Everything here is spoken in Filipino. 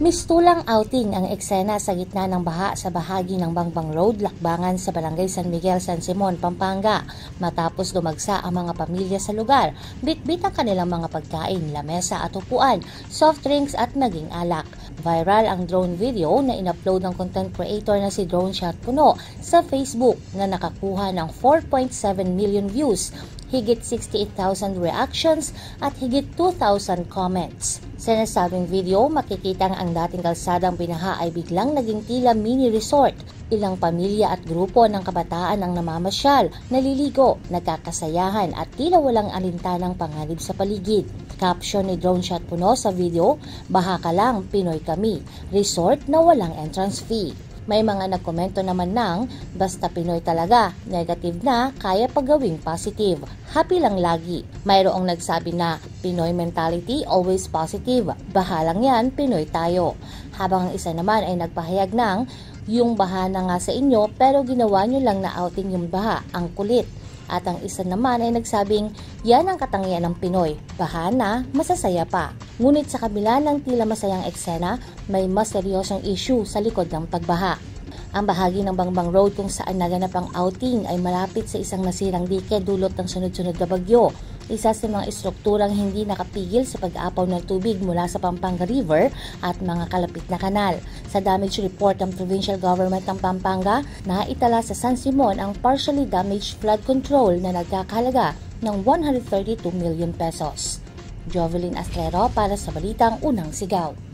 Mistulang outing ang eksena sa gitna ng baha sa bahagi ng Bangbang Road, Lakbangan sa Barangay San Miguel, San Simon, Pampanga. Matapos dumagsa ang mga pamilya sa lugar, bitbit ang kanilang mga pagkain, lamesa at upuan, soft drinks at naging alak. Viral ang drone video na in-upload ng content creator na si Drone Shot Puno sa Facebook na nakakuha ng 4.7 million views, higit 68,000 reactions at higit 2,000 comments. Sa nasabing video, makikita ang dating kalsadang binaha ay biglang naging tila mini resort. Ilang pamilya at grupo ng kabataan ang namamasyal, naliligo, nagkakasayahan at tila walang alintanang panganib sa paligid. Caption ni Drone Shot Puno sa video, "Baha ka lang, Pinoy kami. Resort na walang entrance fee." May mga nagkomento naman ng, "Basta Pinoy talaga, negative na, kaya pagawing positive. Happy lang lagi." Mayroong nagsabi na, "Pinoy mentality, always positive. Baha lang yan, Pinoy tayo." Habang ang isa naman ay nagpahayag ng, "Yung baha na nga sa inyo pero ginawa nyo lang na outing yung baha, ang kulit." At ang isa naman ay nagsabing, "Yan ang katangian ng Pinoy, baha na, masasaya pa." Ngunit sa kabila ng tila masayang eksena, may mas seryosong issue sa likod ng pagbaha. Ang bahagi ng Bangbang Road kung saan naganap ang outing ay malapit sa isang nasirang dike dulot ng sunod-sunod na bagyo. Isa sa mga istrukturang hindi nakapigil sa pag-aapaw ng tubig mula sa Pampanga River at mga kalapit na kanal. Sa damage report ng Provincial Government ng Pampanga, naitala sa San Simon ang partially damaged flood control na nagkakahalaga ng 132 million pesos. Jovelyn Astrero para sa Balitang Unang Sigaw.